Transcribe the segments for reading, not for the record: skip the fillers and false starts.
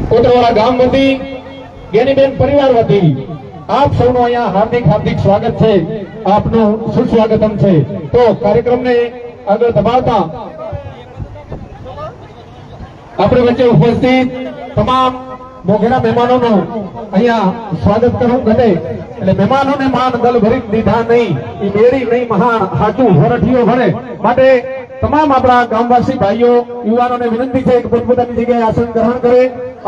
કોટરવાડા ગામ વતી જ્ઞાનીબેન પરિવાર વતી આપ સૌનું અહીંયા હાર્દિક હાર્દિક સ્વાગત છે, આપનું સુસ્વાગતમ છે। તો કાર્યક્રમને આગળ ધપાવતા આપણી વચ્ચે ઉપસ્થિત તમામ મોઘેરા મહેમાનોનું અહીંયા સ્વાગત કરવું ઘટે એટલે મહેમાનોને માન દલ ભરી દીધા નહીં, એ મેરી નહીં મહાન હાચું વરઠીઓ ભરે માટે તમામ આપણા ગામવાસી ભાઈઓ યુવાનોને વિનંતી છે કે પોતપોતાની જગ્યાએ આસન ગ્રહણ કરે,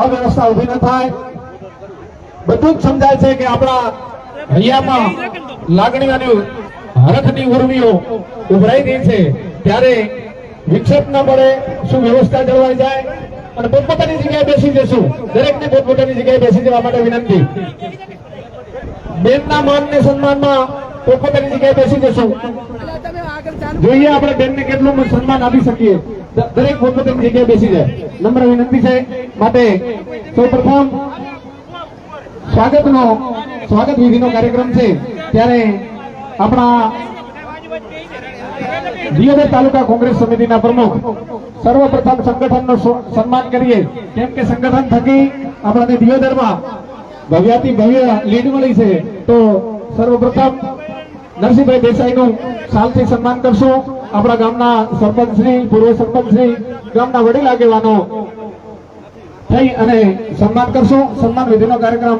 અવ્યવસ્થા ઉભી ન થાય। બધું જ સમજાય છે કે આપણા હૈયામાં લાગણીઓની હરખની ઉર્મિઓ ઉભરાઈ ગઈ છે, ત્યારે વિક્ષેપ ન પડે, શું વ્યવસ્થા જળવાઈ જાય અને પોતપોતાની જગ્યાએ બેસી જશું। દરેકને પોતપોતાની જગ્યાએ બેસી જવા માટે વિનંતી। બેનના માન ને સન્માનમાં પોતપોતાની જગ્યાએ બેસી જશું। જોઈએ આપણે બેનને કેટલું સન્માન આપી શકીએ, દરેક પોતપોતાની જગ્યાએ બેસી જાય, નમ્ર વિનંતી છે। માટે સૌપ્રથમ સ્વાગત વિધિનો કાર્યક્રમ છે, ત્યારે આપણા દિયોદર તાલુકા કોંગ્રેસ સમિતિના પ્રમુખ સર્વપ્રથમ સંગઠનનો સન્માન કરીએ, કેમ કે સંગઠન થકી આપણને દિયોદરમાં ભવ્યાથી ભવ્ય લીડ મળી છે। તો સર્વપ્રથમ નરસિંહભાઈ દેસાઈનું સાલથી સન્માન કરશું। આપણા ગામના સરપંચશ્રી, પૂર્વ સરપંચશ્રી, ગામના વડીલ આગેવાનો થઈ અને સન્માન કરશું। સન્માન વિધિનો કાર્યક્રમ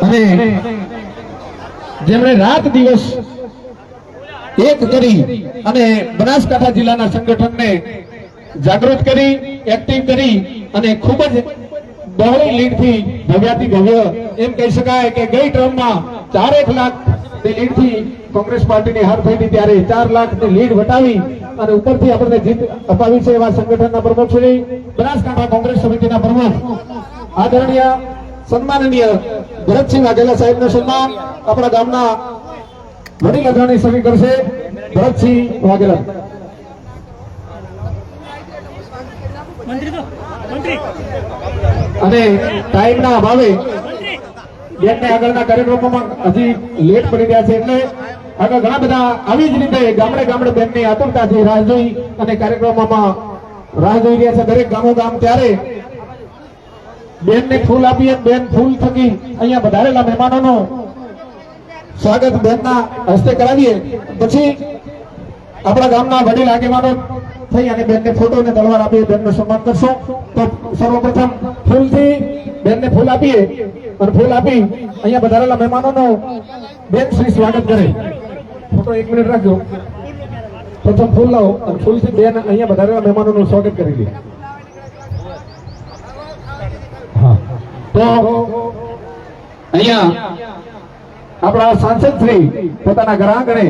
અને જેમણે રાત દિવસ એક કરી અને બનાસકાંઠા જિલ્લાના સંગઠનને જાગૃત કરી, એક્ટિવ કરી અને ખૂબ જ બહોળી લીડથી ભવ્યાથી ભવ્ય એમ કહી શકાય કે ગઈ ટર્મમાં 4 લાખ ની લીડથી કોંગ્રેસ પાર્ટીની હાર થઈ હતી, ત્યારે 4 લાખની લીડ વટાવી અને ઉપરથી આપણને જીત અપાવી છે એવા સંગઠનના પ્રમુખ શ્રી, બનાસકાંઠા કોંગ્રેસ સમિતિના પ્રમુખ આદરણીય સન્માનનીય ભરતસિંહ વાઘેલા સાહેબનું સન્માન આપણા ગામના વડીલ અગ્રણી સભ્ય કરશે। ભરતસિંહ વાઘેલા અને ટાઈમના અભાવે બેનને આગળના કાર્યક્રમોમાં હજી લેટ પડી રહ્યા છે, એટલે આગળ ઘણા બધા આવી જ રીતે ગામડે ગામડે બેનની આતુરતાથી રાહ જોઈ અને કાર્યક્રમોમાં રાહ જોઈ રહ્યા છે દરેક ગામો ગામ। ત્યારે બેનને ફૂલ આપીએ, બેન ફૂલ થકી અહીંયા વધારેલા મહેમાનોનું સ્વાગત બેનના હસ્તે કરાવીએ, પછી આપણા ગામના વડીલ આગેવાનો થઈ અને બેનને ફોટો અને તલવાર આપીએ, બેનનું સન્માન કરશું। તો સર્વપ્રથમ ફૂલથી બેનને ફૂલ આપીએ અને ફૂલ આપી અહીંયા વધારેલા મહેમાનોનું બેન શ્રી સ્વાગત કરે। ફોટો 1 મિનિટ રાખજો, પ્રથમ ફૂલ લાવો અને ફૂલથી બેન અહીંયા વધારેલા મહેમાનોનું સ્વાગત કરી દે। તો અહીંયા આપણા સાંસદ શ્રી પોતાના ઘર આંગણે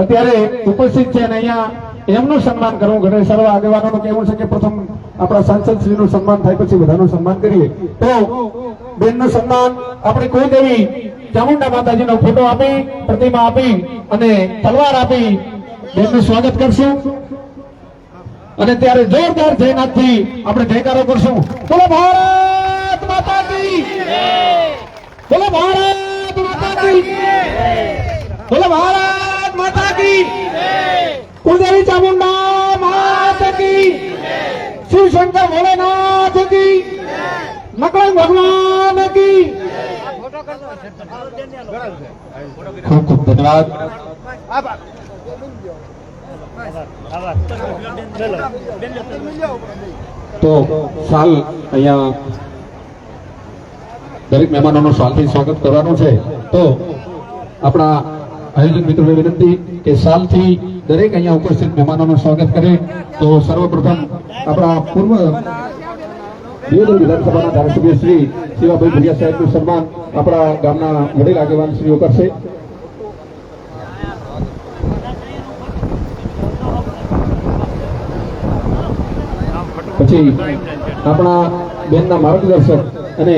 અત્યારે ઉપસ્થિત છે અને અહીંયા એમનું સન્માન કરવું ઘરે સર્વ આગેવાનોનું કહેવું છે કે પ્રથમ આપણા સાંસદ શ્રીનું સન્માન થાય પછી બધાનું સન્માન કરીએ। તો બેનનું સન્માન આપણી કુળદેવી ચામુંડા માતાજીનો ફોટો આપી, પ્રતિમા આપી અને તલવાર આપી બેનનું સ્વાગત કરશું અને ત્યારે જોરદાર જયનાથથી આપણે જયકારો કરશું। બોલો ભારત માતા કી જય, બોલો ભારત માતા કી જય, બોલો ભારત માતા કી જય, કુળદેવી ચામુંડા માતા કી જય, શિવ શંકર ભોલેનાથ કી જય, નકળંગ ભગવાન કી જય। ખૂબ ખૂબ ધન્યવાદ। તો સાલ અહીંયા દરેક મહેમાનોનું સાલથી સ્વાગત કરવાનું છે। તો આપણા આયોજક મિત્રોને વિનંતી કે સાલથી દરેક અહીંયા ઉપસ્થિત મહેમાનોનું સ્વાગત કરે। તો સર્વપ્રથમ આપણા પૂર્વ દિયોદર વિધાનસભાના ધારાસભ્ય શ્રી શિવાભાઈ ભુરિયા સાહેબનું સન્માન આપણા ગામના વડીલ આગેવાન શ્રીઓ કરશે। પછી આપણા બેનના માર્ગદર્શક અને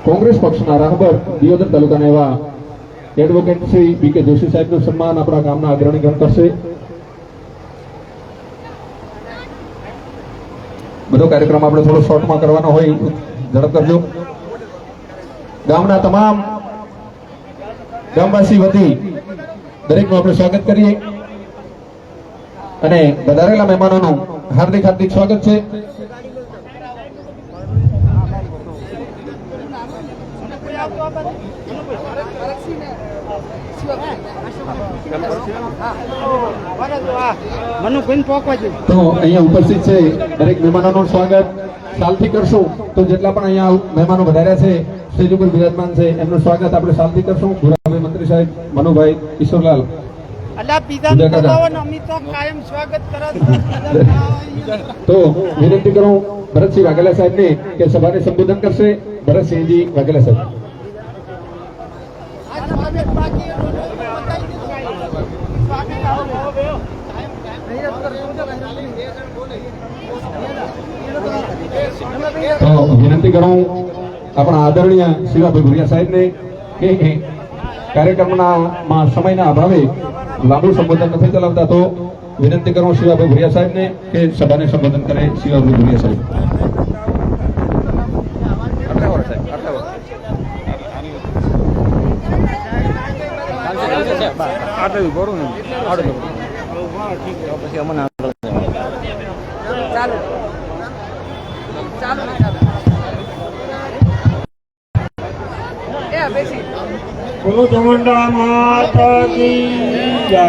કોંગ્રેસ પક્ષના રાહબર દિયોદર તાલુકાના એવા એડવોકેટ શ્રી બી કે જોશી સાહેબનું સન્માન આપણા ગામના અગ્રણીગણ કરશે। બધો કાર્યક્રમ આપણે થોડો શોર્ટમાં કરવાનો હોય, ઝડપ કરજો. ગામના તમામ ગામવાસી વતી દરેકનું આપણે સ્વાગત કરીએ અને વધારેલા મહેમાનોનું હાર્દિક હાર્દિક સ્વાગત છે. તો અહીંયા ઉપસ્થિત છે દરેક મહેમાનોનું સ્વાગત સાલથી કરશું. તો જેટલા પણ અહીંયા મહેમાનો વધાર્યા છે, સ્ટેજ ઉપર બિરાજમાન છે, એમનું સ્વાગત આપણે સાલથી કરશું. ભુરાભાઈ મંત્રી સાહેબ, મનુભાઈ, ઈશ્વરલાલ, તો વિનંતી કરું ભરતસિંહ વાઘેલા સાહેબને કે સભાને સંબોધન કરશે. ભરતસિંહજી વાઘેલા સાહેબ. તો વિનંતી કરું આપણા આદરણીય શિવાભાઈ ભુરિયા સાહેબને કે કાર્યક્રમના સમયના અભાવે લાંબુ સંબોધન નથી ચલાવતા, તો વિનંતી કરું શિવાભાઈ ભુરિયા સાહેબને કે સભાને સંબોધન કરે. શિવાભાઈ ભુરિયા સાહેબ. બોલો ચામુંડા માતા કી જય.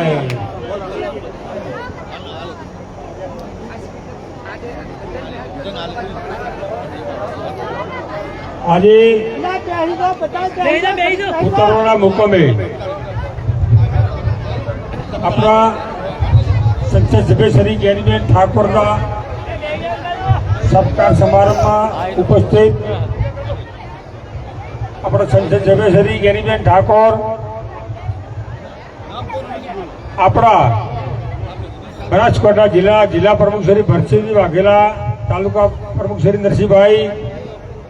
આજે ઉત્તરોના મુકામે આપણા સંસદ સભ્ય શ્રી જ્ઞાનીબેન ઠાકોરના સત્કાર સમારંભમાં ઉપસ્થિત આપણા સંસદ સભ્ય શ્રી જ્ઞાનીબેન ઠાકોર, આપણા બનાસકાંઠા જિલ્લા પ્રમુખ શ્રી ભરતસિંહ વાઘેલા, તાલુકા પ્રમુખ શ્રી નરસિંહભાઈ,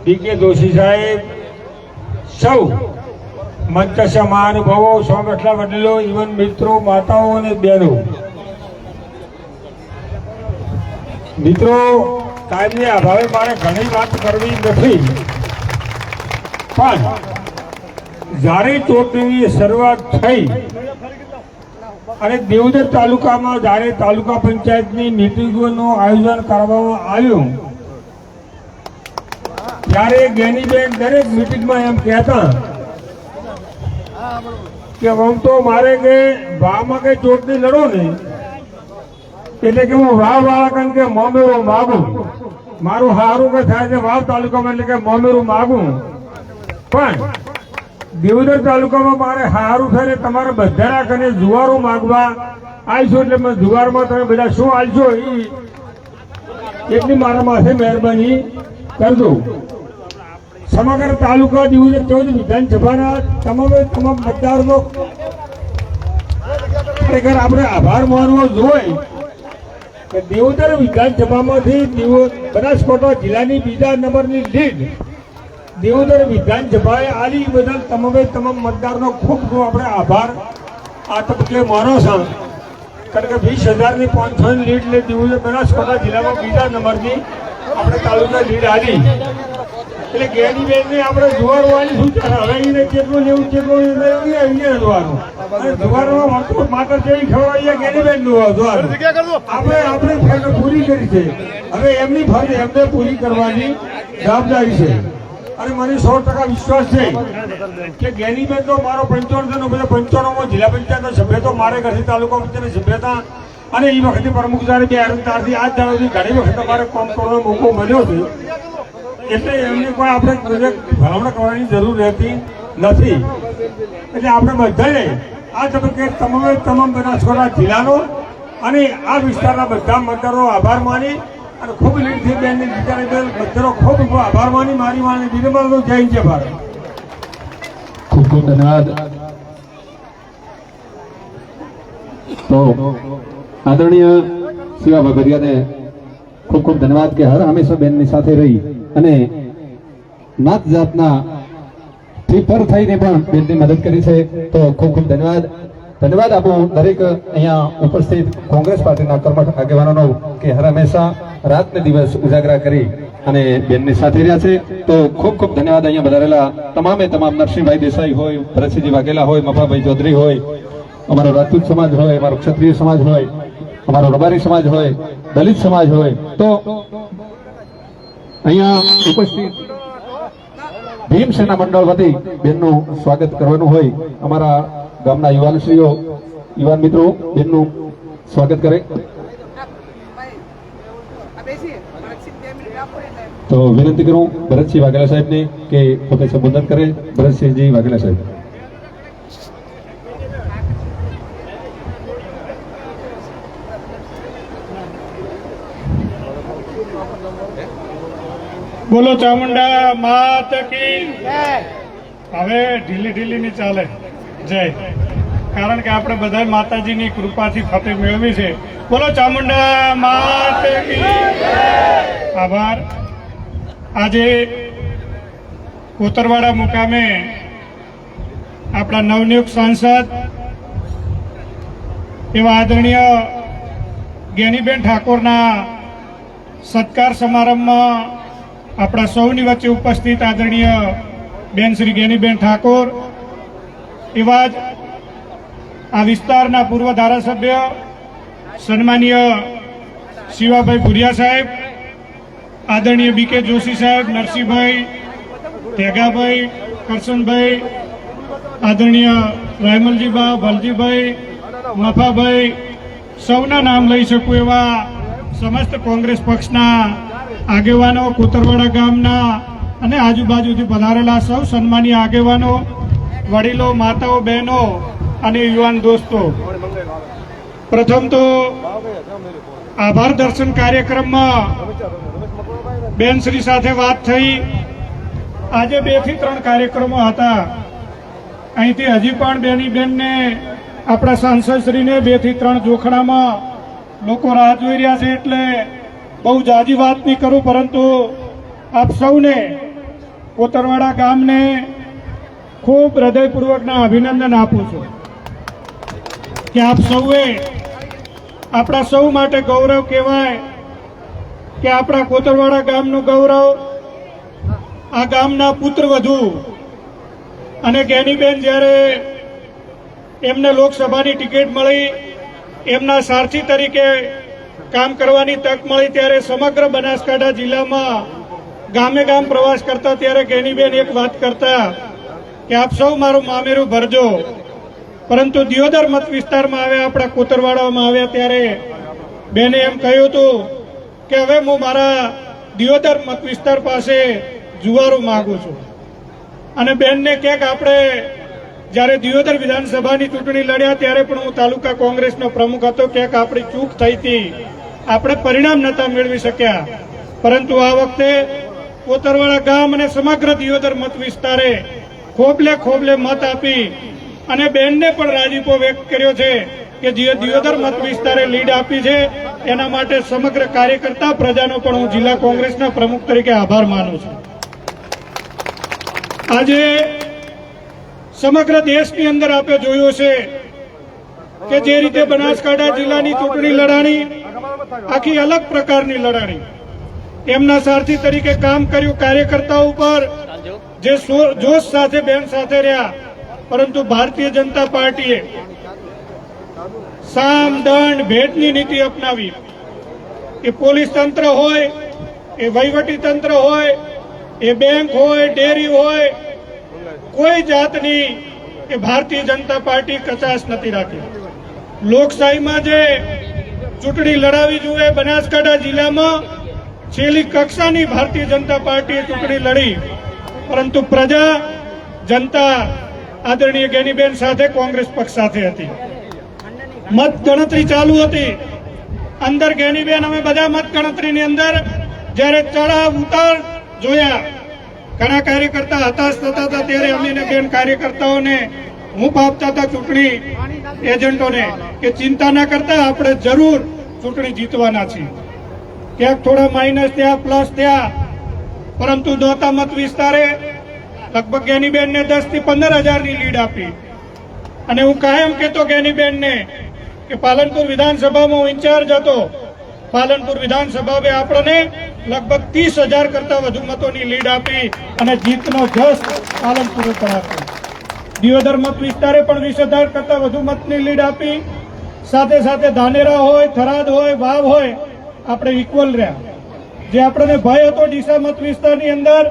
ડીકે દોશી સાહેબ, સૌ મંચસ્ય મહાનુભાવો, સૌ બેઠલા વડીલો, ઇવન મિત્રો, માતાઓ અને બહેનો. મિત્રો, કાયમને અભાવે મારે ઘણી વાત કરવી નથી, પણ જ્યારે ચૂંટણીની શરૂઆત થઈ અને દેવદર તાલુકામાં જ્યારે તાલુકા પંચાયતની મિટિંગોનું આયોજન કરવામાં આવ્યું, ત્યારે જ્ઞાનીબેન દરેક મિટિંગમાં એમ કહેતા કે આમ તો મારે કે વાવમાં કે ચૂંટણી લડો ને એટલે કે હું વાવ વાળા કારણ કે મોમેરું માગું, મારું સારું કે થાય છે વાવ તાલુકામાં એટલે કે મોમેરું માગું, પણ દેવદર તાલુકામાં મારે સારું થાય તમારે બધાના કને જુવારો માગવા આવીશું, એટલે મેં જુવારમાં તમે બધા શું આલશો એટલી મારા માથે મહેરબાની કરજો. સમગ્ર તાલુકા દેવદર 14 વિધાનસભાના તમામ મતદારોનો ખરેખર આપણે આભાર માનવો જોઈએ કે દેવદર વિધાનસભામાંથી બનાસકાંઠા જિલ્લાની બીજા નંબરની લીડ દેવદર વિધાનસભાએ આલી બદલ તમામ મતદારનો ખૂબ ખૂબ આપણે આભાર આ તબક્કે માનો છે. કારણ કે 20,000ની 500ની લીડ લે દેવદર બનાસકાંઠા જિલ્લામાં બીજા નંબરની આપણે તાલુકા લીડ આલી, એટલે જ્ઞાનીબેનને આપણે જુવારો આલી શું ચાલે, હવે એને કેટલું લેવું કેટલું જોવાનું, અને જુવારોમાં વર્તુળ માત્ર જેવી ખવડાવીએ જ્ઞાનીબેન જોવાનું આપણે ફરજ પૂરી કરી છે. હવે એમની ફરજ એમને પૂરી કરવાની જવાબદારી છે. અને મને 100% વિશ્વાસ છે કે જ્ઞાનીબેન તો મારો 95 જિલ્લા પંચાયતના સભ્ય તો મારે ઘરથી તાલુકા પંચાયતની સભ્યતા અને એ વખતે પ્રમુખ જ્યારે 2004થી આજ દાડા સુધી ઘણી વખત અમારે કામ કરવાનો મોકો મળ્યો છે, એટલે એમને કોઈ આપણે ભલામણ કરવાની જરૂર રહેતી નથી. એટલે આપણે બધાએ આ તબક્કે તમામ બનાસકાંઠા જિલ્લાનો અને આ વિસ્તારના બધા મતદારો આભાર માની અને ખૂબ લીડથી બેનની જીતાને બધાનો ખૂબ ખૂબ આભાર માની મારી માની બિરમલનો જય છે ભારત. ખૂબ ખૂબ ધન્યવાદ. તો આદરણીય શિવાભાઈ ભરિયાને ખૂબ ખૂબ ધન્યવાદ કે હર હંમેશા બેનની સાથે રહી અને નાત જાતના પર થઈને પણ બેનની મદદ કરી છે. તો ખૂબ ખૂબ ધન્યવાદ. ધન્યવાદ આપું દરેક અહીંયા ઉપસ્થિત કોંગ્રેસ પાર્ટીના કર્મઠ આગેવાનોનો કે હર હંમેશા રાત ને દિવસ ઉજાગરા કરી અને બેનની સાથે રહ્યા છે. તો ખૂબ ખૂબ ધન્યવાદ. અહીંયા વધારેલા તમામે તમામ નરસિંહભાઈ દેસાઈ હોય, ભરતસિંહજી વાઘેલા હોય, મફાભાઈ ચૌધરી હોય, અમારો રાજપૂત સમાજ હોય, અમારો ક્ષત્રિય સમાજ હોય, અમારો રબારી સમાજ હોય, દલિત સમાજ હોય, તો અહીંયા ઉપસ્થિત ભીમસેના મંડળ વતી બેનનું સ્વાગત કરવાનું હોય. અમારા ગામના યુવાનશ્રીઓ, યુવાન મિત્રો બેનનું સ્વાગત કરે. તો વિનંતી કરું ભરતસિંહ વાઘેલા સાહેબને કે પોતે સંબોધન કરે. ભરતસિંહજી વાઘેલા સાહેબ. બોલો ચામુંડા માત કી હવે ઢીલી ઢીલી ની ચાલે જય, કારણ કે આપણે બધા માતાજીની કૃપાથી ફતેહ મેળવી છે. બોલો ચામુંડા માત કી આભાર. આજે કોતરવાડા મુકામે આપણા નવનિયુક્ત સાંસદ એવા આદરણીય જ્ઞાનીબેન ઠાકોરના સત્કાર સમારંભમાં આપણા સૌની વચ્ચે ઉપસ્થિત આદરણીય બેન શ્રી જ્ઞાનીબેન ઠાકોર, એવા જ આ વિસ્તારના પૂર્વ ધારાસભ્ય સન્માનીય શિવાભાઈ ભુરિયા સાહેબ, આદરણીય બીકે જોશી સાહેબ, નરસિંહભાઈ, તેગાભાઈ, કરશનભાઈ, આદરણીય રહેમલજીબા, ભલજીભાઈ, મફાભાઈ, સૌના નામ લઈ શકું એવા સમસ્ત કોંગ્રેસ પક્ષના આગેવાનો, કોતરવાડા ગામના અને આજુબાજુથી પધારેલા સૌ સન્માનીય આગેવાનો, વડીલો, માતાઓ, બહેનો અને યુવાન દોસ્તો, પ્રથમ તો આભાર દર્શન કાર્યક્રમમાં બેનશ્રી સાથે વાત થઈ. આજે 2 થી 3 કાર્યક્રમો હતા. અહીંથી હજી પણ બેનને આપણા સાંસદશ્રીને 2 થી 3 જોખણામાં લોકો રાહ જોઈ રહ્યા છે, એટલે બહુ જાજી વાત નહીં કરું, પરંતુ આપ સૌને, કોતરવાડા ગામને ખૂબ હૃદયપૂર્વકના અભિનંદન આપું છું કે આપ સૌએ, આપણા સૌ માટે ગૌરવ કહેવાય કે આપણા કોતરવાડા ગામનું ગૌરવ, આ ગામના પુત્રવધુ અને જ્ઞાનીબેન જ્યારે એમને લોકસભાની ટિકિટ મળી, એમના સારથી તરીકે કામ કરવાની તક મળી, ત્યારે સમગ્ર બનાસકાંઠા જિલ્લામાં ગામે ગામ પ્રવાસ કરતા ત્યારે જ્ઞાનીબેન એક વાત કરતા કે આપ સૌ મારું મામેરું ભરજો. પરંતુ દિયોદર મત વિસ્તારમાં આવ્યા, આપણા કોતરવાડામાં આવ્યા, ત્યારે બેને એમ કહ્યું હતું કે હવે હું મારા દિયોદર મત વિસ્તાર પાસે જુવારું માંગુ છું. અને બેનને ક્યાંક આપણે જ્યારે દિયોદર વિધાનસભાની ચૂંટણી લડ્યા ત્યારે પણ હું તાલુકા કોંગ્રેસનો પ્રમુખ હતો, ક્યાંક આપણી ચૂક થઈ હતી, આપણે પરિણામ નતા મેળવી શક્યા. પરંતુ આ વખતે કોતરવાડા ગામ અને સમગ્ર દિયોદર મત વિસ્તારે ખોબલે ખોબલે મત આપી અને બેનને પણ રાજીપો વ્યક્ત કર્યો છે કે જે દિયોદર મત વિસ્તારે લીડ આપી છે એના માટે સમગ્ર કાર્યકર્તા પ્રજાનો પણ હું જિલ્લા કોંગ્રેસના પ્રમુખ તરીકે આભાર માનું છું. આજે સમગ્ર દેશની અંદર આપણે જોયું છે કે જે રીતે બનાસકાંઠા જિલ્લાની ચૂંટણી લડાણી આખી અલગ પ્રકારની લડાણી, એમના સારથી તરીકે કામ કર્યું, કાર્યકર્તાઓ ઉપર જે જોશ સાથે બેન સાથે રહ્યા. પરંતુ ભારતીય જનતા પાર્ટીએ સામ દંડ ભેટની નીતિ અપનાવી. એ પોલીસ તંત્ર હોય, એ વહીવટી તંત્ર હોય, એ બેંક હોય, ડેરી હોય, કોઈ જાતની એ ભારતીય જનતા પાર્ટી કચાશ નથી રાખી. લોકશાહીમાં જે ચૂંટણી લડાવી જોઈએ, બનાસકાંઠા જિલ્લામાં છેલ્લી કક્ષાની ભારતીય જનતા પાર્ટીએ ચૂંટણી લડી, પરંતુ પ્રજા, જનતા આદરણીય જ્ઞાનીબેન સાથે, કોંગ્રેસ પક્ષ સાથે હતી. મત ગણતરી ચાલુ હતી. અંદર જ્ઞાનીબેન, અમે બધા મત ગણતરીની અંદર જ્યારે ચડાવ ઉતાર જોયા, ઘણા કાર્યકર્તા હતાશ થતા હતા, ત્યારે અમે બેન કાર્યકર્તાઓને હું આપતા હતા ચૂંટણી એજન્ટોને કે ચિંતા ના કરતા, આપણે જરૂર ચૂંટણી જીતવાના છીએ. ક્યાંક થોડા માઇનસ થયા, પ્લસ થયા, પરંતુ દોતા મત વિસ્તારે લગભગ જ્ઞાનીબેનને 10 થી 15,000ની લીડ આપી. અને હું કાયમ કહેતો જ્ઞાનીબેનને કે પાલનપુર વિધાનસભામાં હું ઇન્ચાર્જ હતો, પાલનપુર વિધાનસભાએ આપણને લગભગ 30,000 કરતા વધુ મતોની લીડ આપી અને જીતનો જશ પાલનપુરે પણ આપ્યો. દિયોદર મત વિસ્તારે પણ 20,000 કરતા વધુ મતની લીડ આપી. સાથે સાથે ધાનેરા હોય, થરાદ હોય, વાવ હોય, આપણે ઇક્વલ રહ્યા. જે આપણને ભય હતો ડીસા મત વિસ્તારની અંદર,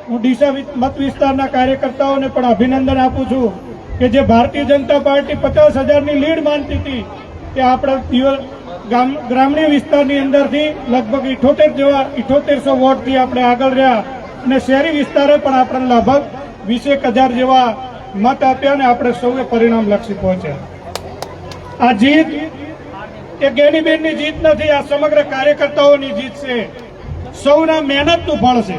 હું ડીસા મત વિસ્તારના કાર્યકર્તાઓને પણ અભિનંદન આપું છું કે જે ભારતીય જનતા પાર્ટી 50,000ની લીડ માનતી હતી કે આપણા ગ્રામીણ વિસ્તારની અંદરથી લગભગ 7800 વોટથી આપણે આગળ રહ્યા અને શહેરી વિસ્તારે પણ આપણને લગભગ 21,000 જેવા મત આપ્યા અને આપણે સૌએ પરિણામલક્ષી પહોંચ્યા. આ જીત એ ગેનીબેનની જીત નથી, આ સમગ્ર કાર્યકર્તાઓની જીત છે, સૌના મહેનતનું ફળ છે.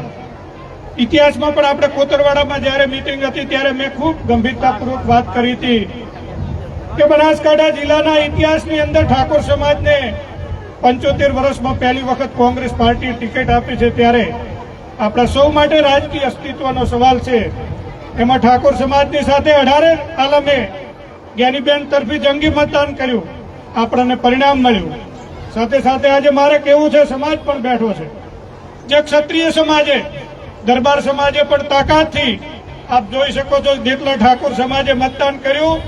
ઇતિહાસમાં પણ આપણે કોતરવાડામાં જ્યારે મીટિંગ હતી ત્યારે મેં ખૂબ ગંભીરતાપૂર્વક વાત કરી હતી કે બનાસકાંઠા જિલ્લાના ઇતિહાસની અંદર ઠાકોર સમાજને 75 વર્ષમાં પહેલી વખત કોંગ્રેસ પાર્ટીએ ટિકિટ આપી છે. ત્યારે આપણા સૌ માટે રાજકીય અસ્તિત્વનો સવાલ છે. એમાં ઠાકોર સમાજની સાથે 18 આલમે જ્ઞાનીબેન તરફી જંગી મતદાન કર્યું, આપણને પરિણામ મળ્યું. સાથે સાથે આજે મારે કહેવું છે, સમાજ પણ બેઠો છે. જે ક્ષત્રિય સમાજે, દરબાર સમાજે પણ તાકાતથી, આપ જોઈ શકો છો જેટલા ઠાકોર સમાજે મતદાન કર્યું,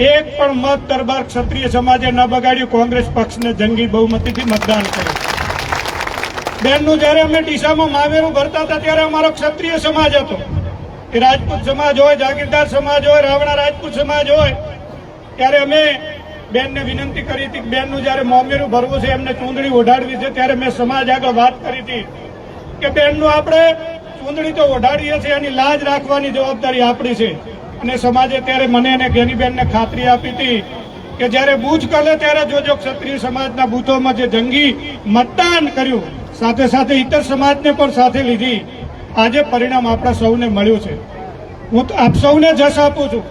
એક પણ મત દરબાર ક્ષત્રિય સમાજે ન બગાડ્યું. કોંગ્રેસ પક્ષને જંગી બહુમતીથી મતદાન કર્યું. બેનનું જયારે અમે ડીસામાં મામેરું ભરતા હતા ત્યારે અમારો ક્ષત્રિય સમાજ હતો. એ રાજપૂત સમાજ હોય, જાગીરદાર સમાજ હોય, રાવણા રાજપૂત સમાજ હોય, ત્યારે અમે બેનને વિનંતી કરી હતી કે બેનનું જયારે મામેરું ભરવું છે, એમને ચૂંદડી ઓઢાડવી છે, ત્યારે મેં સમાજ આગળ વાત કરી હતી કે બેનનું આપણે ચૂંદડી તો ઓઢાડીએ છીએ, એની લાજ રાખવાની જવાબદારી આપણી છે. અને સમાજે ત્યારે મને અને જ્ઞાનીબેનને ખાતરી આપી હતી કે જયારે બૂથ કરે ત્યારે જોજો ક્ષત્રિય સમાજના બૂથોમાં જે જંગી મતદાન કર્યું, સાથે સાથે ઇતર સમાજને પણ સાથે લીધી. આજે પરિણામ આપણા સૌને મળ્યું છે. હું આપ સૌને જશ આપું છું,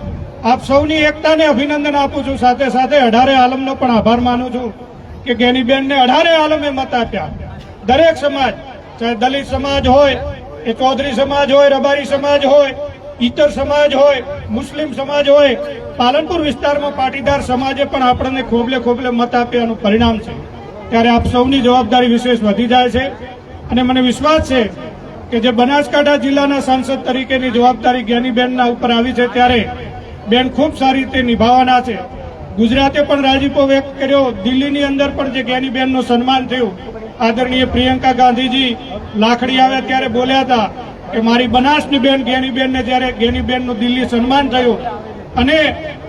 આપ સૌની એકતાને અભિનંદન આપું છું. સાથે સાથે 18 આલમનો પણ આભાર માનું છું કે જ્ઞાનીબેનને 18 આલમે મત આપ્યા. દરેક સમાજ, ચાહે દલિત સમાજ હોય, એ ચૌધરી સમાજ હોય, રબારી સમાજ હોય, ઇતર સમાજ હોય, મુસ્લિમ સમાજ હોય, પાલનપુર વિસ્તારમાં પાટીદાર સમાજે પણ આપણને ખોબલે ખોબલે મત આપ્યાનું પરિણામ છે. ત્યારે આપ સૌની જવાબદારી વિશેષ વધી જાય છે અને મને વિશ્વાસ છે કે જે બનાસકાંઠા જિલ્લાના સાંસદ તરીકેની જવાબદારી જ્ઞાનીબેનના ઉપર આવી છે ત્યારે બેન ખૂબ સારી રીતે નિભાવવાના છે. ગુજરાતે પણ રાજીપો વ્યક્ત કર્યો. દિલ્હીની અંદર પણ જે જ્ઞાનીબેનનું સન્માન થયું, આદરણીય પ્રિયંકા ગાંધીજી લાખડી આવ્યા ત્યારે બોલ્યા હતા કે મારી બનાસની બેન જ્ઞાનીબેનને જ્યારે જ્ઞાનીબેનનું દિલ્હી સન્માન થયું અને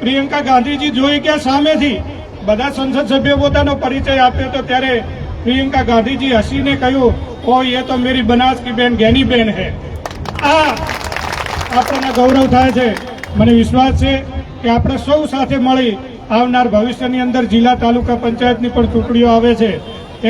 પ્રિયંકા ગાંધીજી જોઈ ગયા સામેથી, બધા સંસદ સભ્યો પોતાનો પરિચય આપ્યો હતો ત્યારે પ્રિયંકા ગાંધીજી હસીને કહ્યું, ઓ ये तो मेरी बनास की बहन ज्ञानीबेन है. આ આપણને ગૌરવ થાય છે. મને વિશ્વાસ છે કે આપણે સૌ સાથે મળી આવનાર ભવિષ્યની અંદર જિલ્લા તાલુકા પંચાયતની પણ ચૂંટણીઓ આવે છે,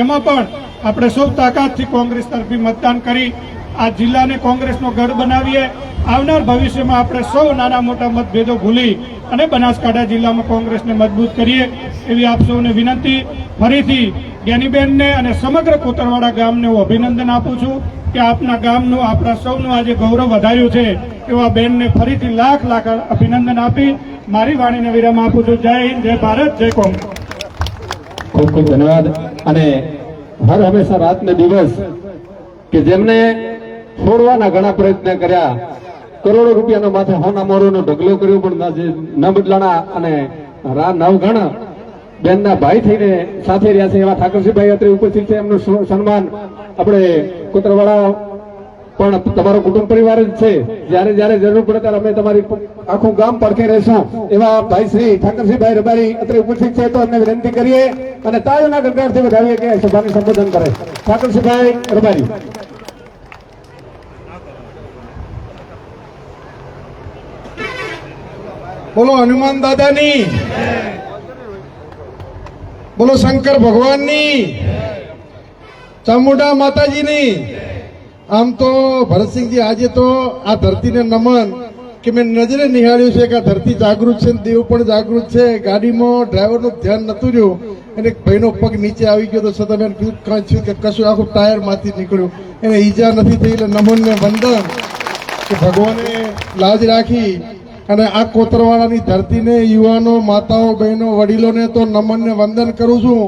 એમાં પણ આપણે સૌ તાકાતથી કોંગ્રેસ તરફી મતદાન કરી આ જિલ્લાને કોંગ્રેસનો ગઢ બનાવીએ. આવનાર ભવિષ્યમાં આપણે સૌ નાના મોટા મતભેદો ભૂલી અને બનાસકાંઠા જિલ્લામાં કોંગ્રેસને મજબૂત કરીએ એવી આપ સૌને વિનંતી. ફરીથી જ્ઞાનીબેનને અને સમગ્ર કોતરવાડા ગામને હું અભિનંદન આપું છું કે આપના ગામનું, આપણા સૌનું આજે ગૌરવ વધાર્યું છે. એવા બેનને ફરીથી લાખ લાખ અભિનંદન આપી મારી વાણીને વિરામ આપું છું. જય હિન્દ, જય ભારત, જય કોંગ્રેસ. ખૂબ ખૂબ ધન્યવાદ. અને હર હંમેશા રાત ને દિવસ કે જેમને છોડવાના ઘણા પ્રયત્ન કર્યા, કરોડો રૂપિયાનો માથે હોના મોરોનો ઢગલો કર્યો પણ ન બદલાણા અને નવગણ બેનના ભાઈ થઈને સાથે રહ્યા છે એવા ઠાકરસિંહભાઈ અત્રે ઉપસ્થિત છે. એમનું સન્માન આપણે કોતરવાડા પણ તમારો કુટુંબ પરિવાર જ છે. જ્યારે જ્યારે જરૂર પડે ત્યારે અમે તમારી આખું ગામ પડખે રહેશું એવા ભાઈ શ્રી ઠાકરસિંહભાઈ રબારી અત્રે ઉપસ્થિત છે. તો અમને વિનંતી કરીએ અને તાળીઓના ગણગણાટથી વધાવીએ કે સભાને સંબોધન કરે ઠાકરસિંહભાઈ રબારી. બોલો હનુમાન દાદાની, બોલો શંકર ભગવાનની, ચામુંડા માતાજીની. આમ તો ભરતસિંહજી આજે તો આ ધરતીને નમન કે મેં નજરે નિહાળ્યું છે કે આ ધરતી જાગૃત છે, દેવ પણ જાગૃત છે. ગાડીમાં ડ્રાઈવરનું ધ્યાન નતું રહ્યું અને એક ભાઈનો પગ નીચે આવી ગયો તો છતાં મેં કીધું કે કશું આખું ટાયર માંથી નીકળ્યું, એને ઈજા નથી થઈ. એટલે નમનને વંદન કે ભગવાને લાજ રાખી અને આ કોતરવાડાની ધરતીને, યુવાનો, માતાઓ, બહેનો, વડીલોને તો નમનને વંદન કરું છું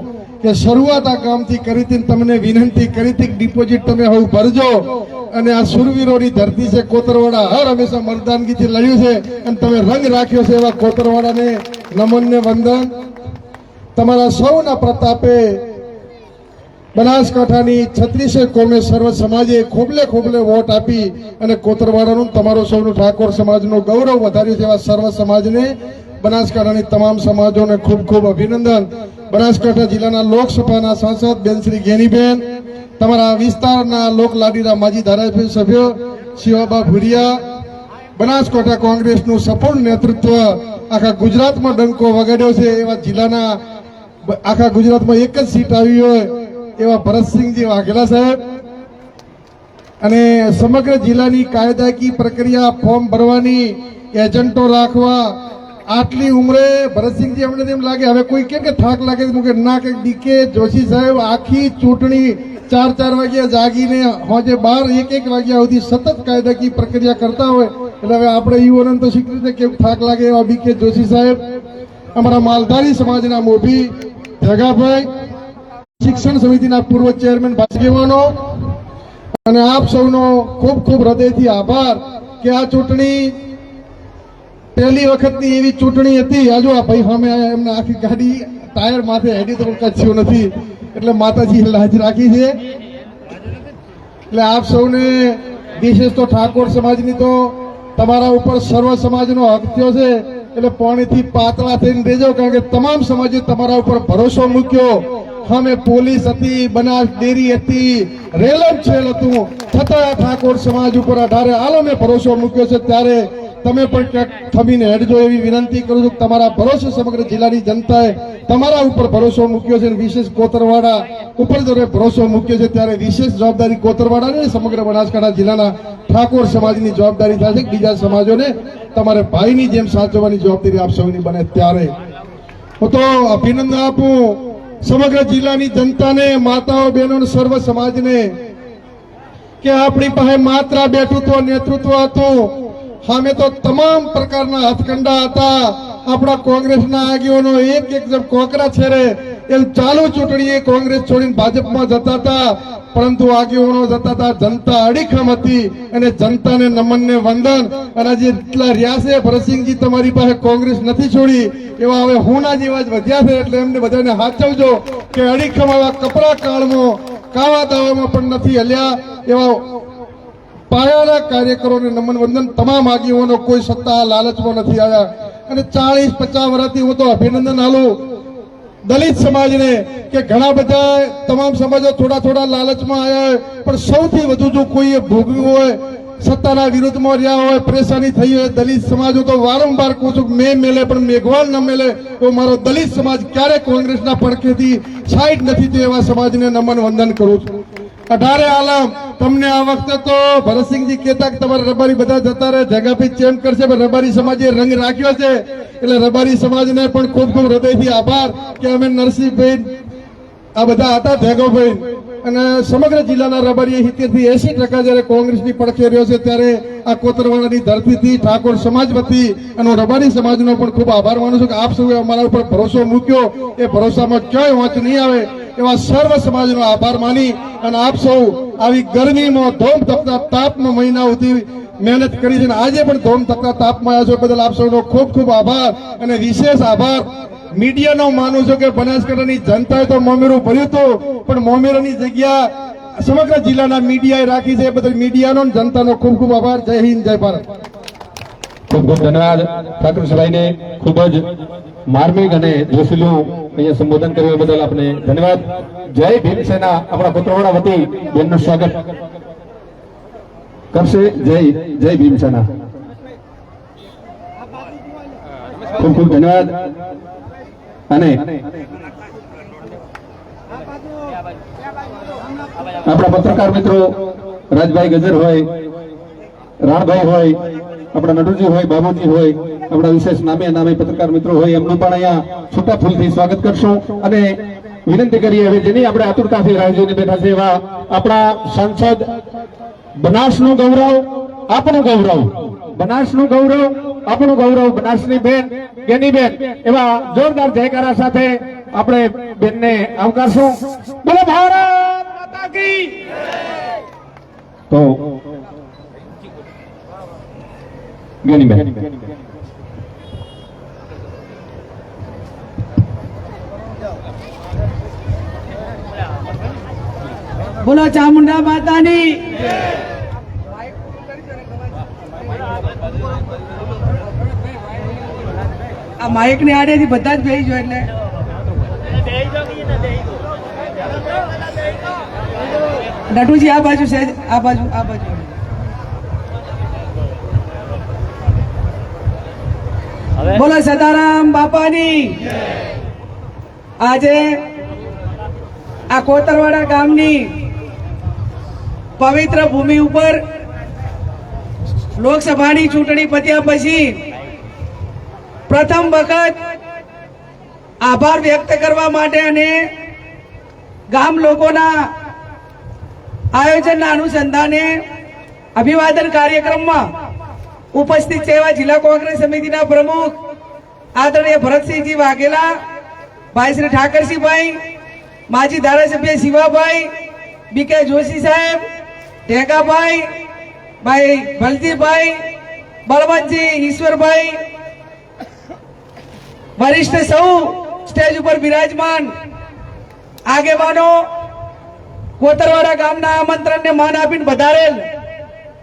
કે શરૂઆત આ કામથી કરી હતી. તમને વિનંતી કરી હતી કે ડિપોઝિટ તમે હવે ભરજો, અને આ સુરવીરોની ધરતી છે કોતરવાડા, હર હંમેશા મર્દાનગીથી લડ્યું છે અને તમે રંગ રાખ્યો છે એવા કોતરવાડાને નમન ને વંદન. તમારા સૌના પ્રતાપે બનાસકાંઠાની 36 કોમે સર્વ સમાજે ખોબલે ખોબલે વોટ આપી અને કોતરવાડાનું તમારો સૌનું ઠાકોર સમાજનું ગૌરવ વધાર્યું છે. એવા સર્વ સમાજને, બનાસકાંઠાની તમામ સમાજોને ખૂબ ખૂબ અભિનંદન. બનાસકાંઠા જિલ્લાના લોકસભાના સાંસદ બેન શ્રી ગેનીબેન, તમારા વિસ્તારના લોકલાડીના માજી ધારાસભ્ય સભ્ય શિવાબા ભુરિયા, બનાસકાંઠા કોંગ્રેસનું સફળ નેતૃત્વ આખા ગુજરાતમાં ડંકો વગાડ્યો છે એવા જિલ્લાના, આખા ગુજરાતમાં એક જ સીટ આવી હોય એવા ભરતસિંહજી વાઘેલા સાહેબ, અને સમગ્ર જિલ્લાની કાયદાકીય પ્રક્રિયા, ફોર્મ ભરવાની, એજન્ટો રાખવા, આટલી ઉંમરે ભરતસિંહજી અમને એમ લાગે હવે કોઈ કે થાક લાગે કે ના, કે ડીકે જોશી સાહેબ આખી ચૂંટણી 4 વાગ્યા જાગીને હોજે 12 1 વાગ્યા સુધી સતત કાયદાકીય પ્રક્રિયા કરતા હોય એટલે હવે આપણે યુવાનોને તો શીખવું છે કે થાક લાગે એવા બીકે જોશી સાહેબ, અમારા માલધારી સમાજના મોભી જગાભાઈ, શિક્ષણ સમિતિના પૂર્વ ચેરમેન ભાજગેવાનો, અને આપ સૌનો ખૂબ ખૂબ હૃદયથી આભાર કે આ ચૂંટણી પહેલી વખતની એવી ચૂંટણી હતી. આજુ આ ભાઈ સામે એમને આખી ગાડી ટાયર માથે હેડી તો કચ્યું નથી એટલે માતાજી લાજ રાખી છે. એટલે આપ સૌને વિશેષ તો ઠાકોર સમાજની તો તમારા ઉપર સર્વ સમાજનો હક થયો છે એટલે પાણીથી પાતળા થઈને રહેજો, કારણ કે તમામ સમાજે તમારા ઉપર ભરોસો મૂક્યો. અમે પોલીસ હતી, બનાસ ડેરી હતી, રેલમ છેલ હતું, છતાં ઠાકોર સમાજ ઉપર 18 આલમે ભરોસો મૂક્યો છે. ત્યારે તમે પણ ક્યાંક થમીને હેડજો એવી વિનંતી કરું છું. તમારા ભરોસે સમગ્ર જિલ્લાની જનતાએ તમારા ઉપર ભરોસો મૂક્યો છે, વિશેષ કોતરવાડા ઉપર જો ભરોસો મૂક્યો છે ત્યારે વિશેષ જવાબદારી કોતરવાડાની સમગ્ર બનાસકાંઠા જિલ્લાના ઠાકોર સમાજની જવાબદારી થશે. બીજા સમાજોને તમારે ભાઈની જેમ સાચવવાની જવાબદારી આપ સૌની બને. ત્યારે હું તો અભિનંદન આપું સમગ્ર જિલ્લાની જનતાને, માતાઓ, બહેનો, સર્વ સમાજને કે આપણી પાસે માત્ર બેઠું નેતૃત્વ હતું, સામે તો તમામ પ્રકારના હથકંડા હતા. આપણા કોંગ્રેસના આગેવાનો એક જેમ કોકરા છેરે એમ ચાલુ ચૂંટણીએ કોંગ્રેસ છોડીને ભાજપમાં જતા હતા, પરંતુ આગેવાનો જતા હતા, જનતા અડીખમ હતી અને જનતાને નમન ને વંદન. અને જેટલા રહ્યા છે ભરતસિંહજી, તમારી પાસે કોંગ્રેસ નથી છોડી એવા હવે હુંના જેવા જ વધ્યા છે, એટલે એમને બધાને હાચવજો કે અડીખમ આવા કપરા કાળમાં કાવા દાવામાં પણ નથી હલ્યા. એવા પાયાના કાર્યકરોને નમન વંદન. તમામ આગેવાનો કોઈ સત્તા લાલચમાં નથી આવ્યા અને 40-50 વર્ષથી હું તો અભિનંદન આલું દલિત સમાજને કે ઘણા બધા તમામ સમાજો થોડા લાલચમાં આવ્યા, પણ સૌથી વધુ જો કોઈએ ભોગવ્યું હોય, સત્તાના વિરુદ્ધમાં રહ્યા હોય, પરેશાની થઈ હોય, દલિત સમાજો તો વારંવાર કહું છું મેં મેલે પણ મેઘવાળ ન મેલે. તો મારો દલિત સમાજ ક્યારે કોંગ્રેસના પડખેથી સાઈડ નથી, તો એવા સમાજને નમન વંદન કરું છું. 18 આલમ તમને આ વખતે તો ભરતસિંહજી કહેતા કે તમારે રબારી બધા જતા રહે, જગાભાઈ ચેમ કરશે, પણ રબારી સમાજે રંગ રાખ્યો છે એટલે રબારી સમાજને પણ ખૂબ ખૂબ હૃદયથી આભાર કે અમે નરસિંહભાઈ આ બધા હતા, ભેગોભાઈ અને સમગ્ર જિલ્લાના રબારી 70 થી 80% જયારે કોંગ્રેસની પડખે રહ્યો છે ત્યારે આ કોતરવાડાની ધરતીથી ઠાકોર સમાજ વતી અને રબારી સમાજનો પણ ખૂબ આભાર માનું છું કે આપ સૌએ અમારા ઉપર ભરોસો મૂક્યો. એ ભરોસામાં ક્યાંય વાંચ નહીં આવે એવા સર્વ સમાજનો આભાર માની અને આપ સૌ આવી ગરમીમાં ધોમ તપતા તાપમાં મહિના સુધી મહેનત કરી છે અને આજે પણ ધોમ તપતા તાપમાં આવ્યા છો બદલ આપ સૌનો ખૂબ ખૂબ આભાર. અને વિશેષ આભાર મીડિયાનો માનું છું કે બનાસકાંઠાની જનતાએ તો મોમેરું ભર્યું હતું, પણ મોમેરાની જગ્યા સમગ્ર જિલ્લાના મીડિયાએ રાખી છે. બદલ મીડિયાનો અને જનતાનો ખૂબ ખૂબ આભાર. જય હિન્દ, જય ભારત. ખૂબ ખૂબ ધન્યવાદ ઠાકરભાઈને, ખૂબ જ માર્મિક અને જોશીલું અહીંયા સંબોધન કર્યું બદલ આપને ધન્યવાદ. જય ભીમસેના આપણા કોતરવાડા વતી બેનનું સ્વાગત કરશે. જય ભીમસેના. ખૂબ ખૂબ ધન્યવાદ. અને આપણા પત્રકાર મિત્રો રાજભાઈ ગજર હોય, રાણભાઈ હોય, આપણા નટુજી હોય, બાબુજી હોય, આપણા વિશેષ નામે પત્રકાર મિત્રો હોય એમનું પણ અહીંયા છૂટા ફૂલથી સ્વાગત કરશું. અને વિનંતી કરીએ હવે જેની આપણે આતુરતાથી રાહ જોઈને બેઠા છે એવા આપણા સાંસદ, બનાસનું ગૌરવ આપણું ગૌરવ, બનાસનું ગૌરવ આપણું ગૌરવ, બનાસની બેન ગેનીબેન એવા જોરદાર જયકારા સાથે આપણે બેનને આવકારશું. બોલો ભારત માતા કી. તો ગેનીબેન બોલો ચામુંડા માતાની. આ માઇક ની આડેથી બધા જ બેસી જો એટલે નટુજી આ બાજુ છે, આ બાજુ, આ બાજુ. બોલો સદારામ બાપાની. આજે આ કોતરવાડા ગામની પવિત્ર ભૂમિ ઉપર લોકસભાની ચૂંટણી પત્યા પછી પ્રથમ વખત આભાર વ્યક્ત કરવા માટે અને ગામ લોકોના આયોજનના અનુસંધાને અભિવાદન કાર્યક્રમમાં ઉપસ્થિત છે એવા જિલ્લા કોંગ્રેસ સમિતિના પ્રમુખ આદરણીય ભરતસિંહજી વાઘેલા, ભાઈ શ્રી ઠાકરસિંહભાઈ, માજી ધારાસભ્ય શિવાભાઈ, બીકે જોશી સાહેબ, ઢેગાભાઈ, ભાઈ ભલજીભાઈ, બળવંતજી, ઈશ્વરભાઈ, વરિષ્ઠ સૌ સ્ટેજ ઉપર બિરાજમાન આગેવાનો, કોતરવાડા ગામના આમંત્રણને માન આપીને વધારેલ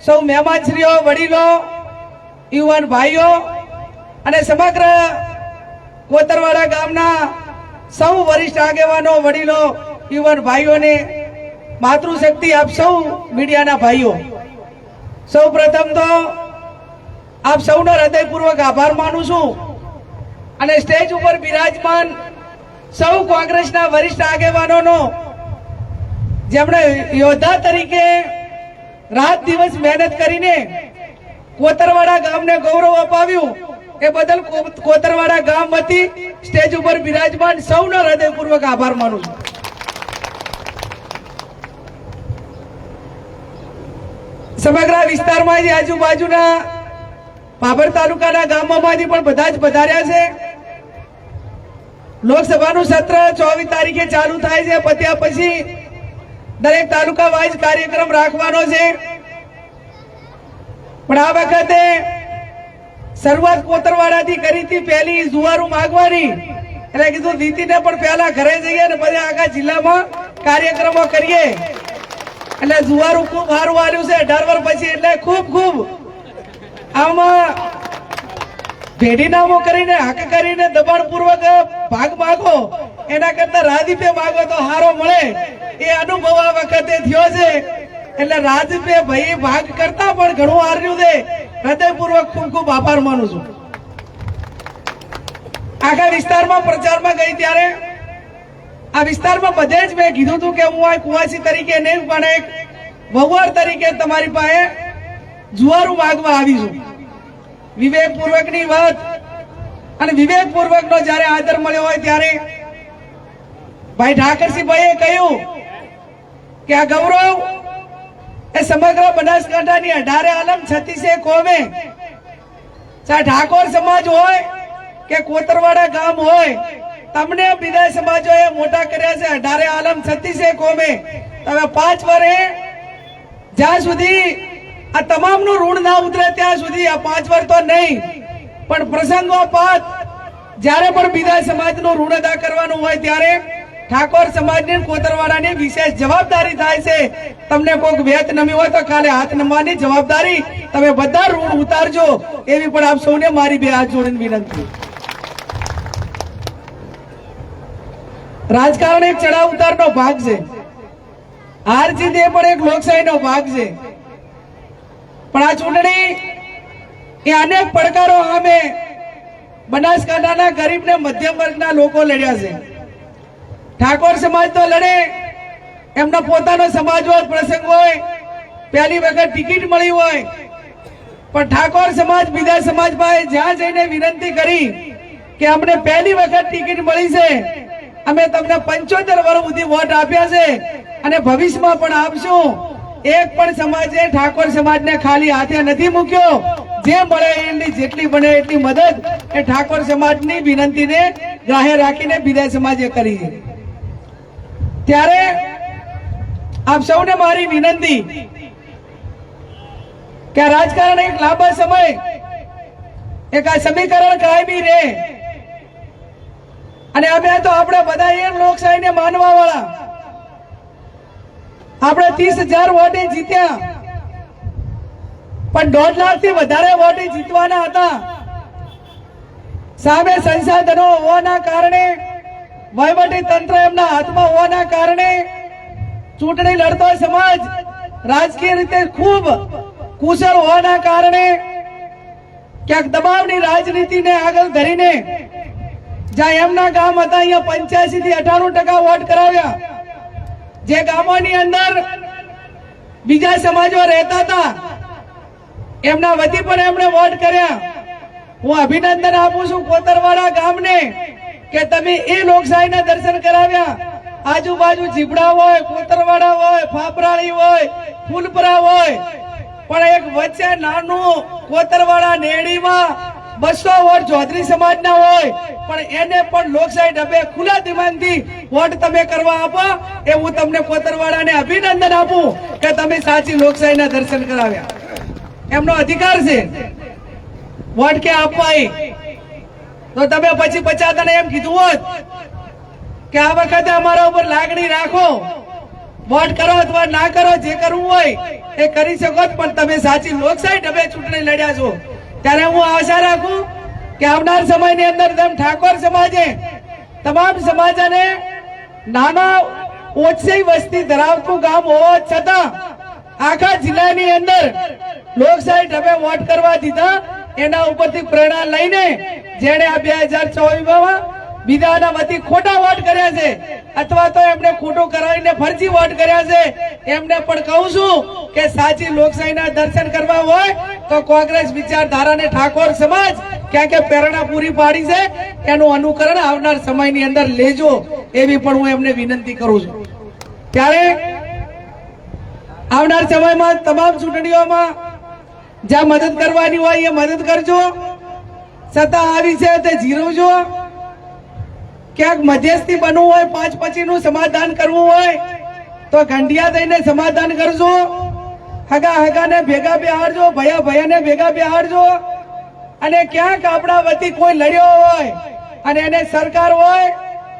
સૌ મહેમાનશ્રીઓ, વડીલો, યુવાન ભાઈઓ અને સમગ્ર કોતરવાડા ગામના સૌ વરિષ્ઠ આગેવાનો, વડીલો, યુવાન ભાઈઓને માતૃશક્તિ આપ સૌ મીડિયાના ભાઈઓ, સૌ પ્રથમ તો આપ સૌનો હૃદયપૂર્વક આભાર માનું છું અને સ્ટેજ ઉપર બિરાજમાન સૌ કોંગ્રેસના વરિષ્ઠ આગેવાનોનો જેમણે યોદ્ધા તરીકે રાત દિવસ મહેનત કરીને કોતરવાડા ગામને ગૌરવ અપાવ્યું એ બદલ કોતરવાડા ગામ વતી સ્ટેજ ઉપર બિરાજમાન સૌનો હૃદયપૂર્વક આભાર માનું છું. સમગ્ર વિસ્તારમાં જે આજુબાજુના ભાભર તાલુકાના ગામોમાંથી પણ બધા જ પધાર્યા છે. લોકસભાનું સત્ર 24 તારીખે ચાલુ થાય છે. પત્યા પછી દરેક તાલુકા વાઇઝ કાર્યક્રમ રાખવાનો છે. પણ આ વખતે શરૂઆત કોતરવાડાથી કરી હતી. પહેલી જુવારું માગવાની એટલે કીધું દીદીને પણ પહેલા ઘરે જઈએ ને પછી આખા જિલ્લામાં કાર્યક્રમો કરીએ. એટલે જુવારું ખૂબ સારું આવ્યું છે 18 વર્ષ પછી. એટલે ખૂબ ખૂબ આમાં ભેડીનામો કરીને હક કરીને દબાણપૂર્વક ભાગ માગો એના કરતા રાજદીપે માગો તો હારો મળે એ અનુભવ આ વખતે થયો છે. એટલે રાજદીપે ભાઈ ભાગ કરતા પણ ઘણું હાર્યું છે. હૃદયપૂર્વક ખૂબ ખૂબ આભાર માનું છું. આખા વિસ્તારમાં પ્રચારમાં ગઈ ત્યારે આ વિસ્તારમાં બધે જ મેં કીધું હતું કે હું આ કુવાસી તરીકે નહીં પણ એક વહુવાર તરીકે તમારી પાસે જુવારું માગવા આવી છું. વિવેકપૂર્વકની વાત અને વિવેકપૂર્વકનો જ્યારે આદર મળ્યો હોય ત્યારે ભાઈ ઠાકરસિંહભાઈએ કહ્યું કે આ ગૌરવ એ સમગ્ર બનાસકાંઠાની 18 આલમ 36 કોમે, ચાહે ઠાકોર સમાજ હોય કે કોતરવાડા ગામ હોય, તમને બીજા સમાજોએ મોટા કર્યા છે. 18 આલમ 36 કોમે તમે 5 વર્ષે જ્યાં સુધી આ તમામનું ઋણ ના ઉતરે ત્યાં સુધી આ 5 વર્ષ તો નહીં પણ પ્રસંગોપાત જ્યારે પણ બીજા સમાજનું ઋણ અદા કરવાનું હોય ત્યારે ઠાકોર સમાજની કોતરવાડાની વિશેષ જવાબદારી થાય છે. તમને કોઈક વેત નમી હોય તો કાલે હાથ નમવાની જવાબદારી તમે બધા ઋણ ઉતારજો એવી પણ આપ સૌને મારી બે હાથ જોડીને વિનંતી. રાજકારણ એક ચડાવ ઉતારનો ભાગ છે. હાર જીત એ પણ એક લોકશાહીનો ભાગ છે. પણ આ ચૂંટણી એ અનેક પડકારો સામે બનાસકાંઠાના ગરીબ ને મધ્યમ વર્ગના લોકો લડ્યા છે. ઠાકોર સમાજ તો લડે, એમનો પોતાનો સમાજ હોય, પ્રસંગ હોય, પહેલી વખત ટિકિટ મળી હોય, પણ ઠાકોર સમાજ બીજા સમાજ પાસે જ્યાં જઈને વિનંતી કરી કે અમને પહેલી વખત ટિકિટ મળી છે, અમે તમને 75 વર્ષ સુધી વોટ આપ્યા છે અને ભવિષ્યમાં પણ આપશું. એક પણ સમાજે ઠાકોર સમાજને ખાલી હાથે નથી મૂક્યો. જે મળે એની જેટલી બને એટલી મદદ એ ઠાકોર સમાજની વિનંતીને ગ્રાહ્ય રાખીને બીજા સમાજે કરી છે. ત્યારે આપ સૌને મારી વિનંતી કે આ રાજકારણ એક લાંબા સમય એક આ સમીકરણ કાયમી રહે અને અમે તો આપણે બધા એ લોકશાહીને માનવા વાળા આપણે 30,000 વોટે જીત્યા પણ 1.5 લાખ થી વધારે વોટે જીતવાના હતા. સામે સંસાધનો હોવાના કારણે વહીવટી તંત્ર એમના હાથમાં હોવાના કારણે ચૂંટણી લડતો સમાજ રાજકીય રીતે ખૂબ કુશળ હોવાના કારણે ક્યાંક દબાવની રાજનીતિને આગળ ધરીને જ્યાં એમના ગામ હતા અહીંયા 85 થી 98% વોટ કરાવ્યા. જે ગામોની અંદર બીજા સમાજો રહેતા હતા એમના વતી પણ એમણે વોટ કર્યા. હું અભિનંદન આપું છું કોતરવાડા ગામને કે તમે એ લોકશાહીના દર્શન કરાવ્યા. આજુબાજુ જીબડા હોય, કોતરવાડા હોય, ફાફરાળી હોય, ફૂલપરા હોય, પણ એક વચ્ચે નાનું કોતરવાડા નેડીમાં 200 વોટ ચૌધરી સમાજના હોય પણ એને પણ લોકશાહી ઢબે ખુલ્લા દિમાગથી વોટ તમે કરવા આપો એ હું તમને કોતરવાડાને અભિનંદન આપું કે તમે સાચી લોકશાહીના દર્શન કરાવ્યા. એમનો અધિકાર છે વોટ કે આપવા. તો તમે પછી પચાતાને એમ કીધું હોત કે આ વખતે અમારા ઉપર લાગણી રાખો, વોટ કરો અથવા ના કરો, જે કરવું હોય એ કરી શકો, પણ તમે સાચી લોકશાહી ઢબે ચૂંટણી લડ્યા છો. ત્યારે હું આશા રાખું કે આવનાર સમયની અંદર તેમ ઠાકોર સમાજે તમામ સમાજને નાના ઓછી વસ્તી ધરાવતું ગામ હોવા છતાં આખા જિલ્લાની અંદર લોકશાહી ઢબે વોટ કરવા દીધા. એના ઉપરથી પ્રેરણા લઈને જેણે આ 2024માં બીજાના વતી ખોટા વોટ કર્યા છે અથવા તો એમને ખોટું કરાવીને ફરજી વોટ કર્યા છે એમને પણ કહું છું કે સાચી લોકશાહીના દર્શન કરવા હોય તો કોંગ્રેસ વિચારધારાને ઠાકોર સમાજ ક્યાં કે પ્રેરણા પૂરી પાડી છે એનું અનુકરણ આવનાર સમયની અંદર લેજો એવી પણ હું એમને વિનંતી કરું છું. ત્યારે આવનાર સમયમાં તમામ ચૂંટણીઓમાં જ્યાં મદદ કરવાની હોય એ મદદ કરજો. સત્તા આવી છે તે જીરવજો. ક્યાંક મધ્યસ્થી બનવું હોય, 5-25 નું સમાધાન કરવું હોય તો ગંઢિયા થઈને સમાધાન કરજો. હગાને ભેગા બેહાડજો, ભયાને ભેગા બેહાડજો. અને ક્યાંક આપણા વતી કોઈ લડ્યો હોય અને એને સરકાર હોય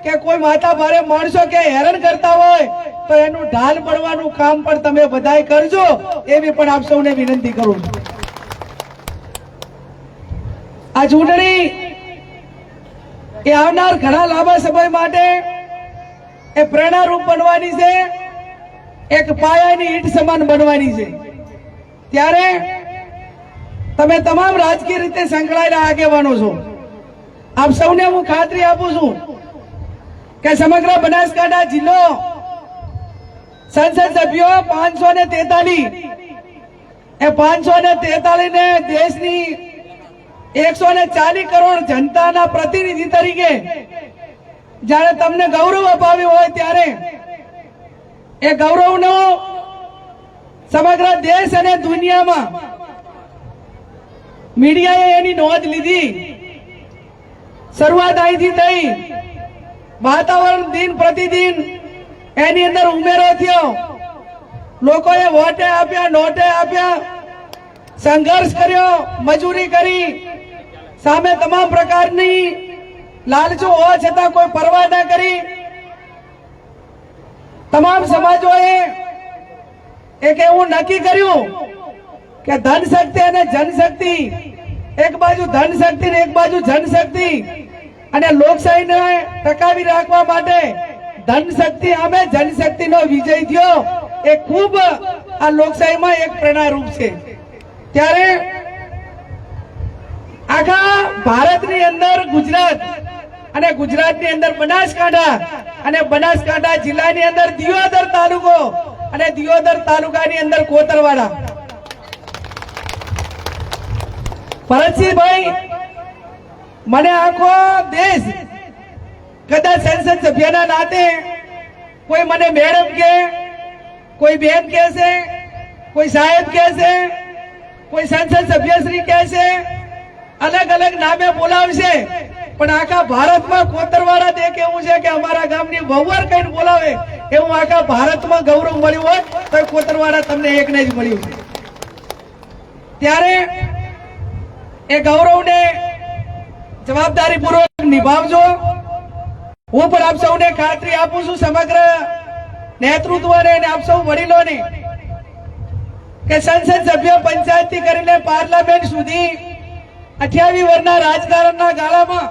કે કોઈ માથા ભારે માણસો કે હેરાન કરતા હોય તો એનું ઢાલ પડવાનું કામ પણ તમે બધાય કરજો એવી પણ આપ સૌને વિનંતી કરું છું. આ ચૂંટણી એ આવનાર ઘણા લાંબા સમય માટે એ પ્રેરણારૂપ બનવાની છે, એક પાયાની ઈંટ સમાન બનવાની છે. ત્યારે તમે તમામ રાજકીય રીતે સંકળાયેલા આગેવાનો છો. આપ સૌને હું ખાતરી આપું છું કે સમગ્ર બનાસકાંઠા જિલ્લો સંસદ સભ્યો 543 એ 543 ને દેશની 140 કરોડ જનતાના પ્રતિનિધિ તરીકે જ્યારે તમને ગૌરવ અપાવ્યું હોય ત્યારે એ ગૌરવનો સમગ્ર દેશ અને દુનિયામાં મીડિયાએ એની નોંધ લીધી. શરૂઆત અહીંથી થઈ, વાતાવરણ દિન પ્રતિદિન એની અંદર ઉમેરો થયો. લોકોએ વોટે આપ્યા, નોટે આપ્યા, સંઘર્ષ કર્યો, મજૂરી કરી, સામે તમામ પ્રકારની લાલચો હોવા છતાં કોઈ પરવા ના કરી. તમામ સમાજોએ એક એવું નક્કી કર્યું કે ધન શક્તિ અને જનશક્તિ, એક બાજુ ધન શક્તિ ને એક બાજુ જનશક્તિ, અને લોકશાહીને ટકાવી રાખવા માટે ધન શક્તિ સામે જનશક્તિનો વિજય થયો. એ ખૂબ આ લોકશાહીમાં એક પ્રેરણારૂપ છે. ત્યારે આખા ભારતની અંદર ગુજરાત અને ગુજરાતની અંદર બનાસકાંઠા અને બનાસકાંઠા જિલ્લાની અંદર દિયોદર તાલુકો અને દિયોદર તાલુકાની અંદર કોતરવાડા. ભરતસિંહભાઈ, મને આખો દેશ કદાચ સંસદ સભ્યના નાતે કોઈ મને મેડમ કે, કોઈ બેન કહે છે, કોઈ સાહેબ કહે છે, કોઈ સંસદ સભ્યશ્રી કહે છે, અલગ અલગ નામે બોલાવશે. પણ આખા ભારતમાં કોતરવાળા દેખ એવું છે કે અમારા ગામની વહુવાર કઈને બોલાવે એવું આખા ભારતમાં ગૌરવ મળ્યું હોય તો કોતરવાળા તમને એકને જ મળ્યું છે. ત્યારે એ ગૌરવને જવાબદારીપૂર્વક નિભાવજો. હું પણ આપ સૌને ખાતરી આપું છું, સમગ્ર નેતૃત્વને અને આપ સૌ વડીલોને, કે સંસદ સભ્ય પંચાયતથી કરીને પાર્લામેન્ટ સુધી 28 વર્ષના રાજકારણના ગાળામાં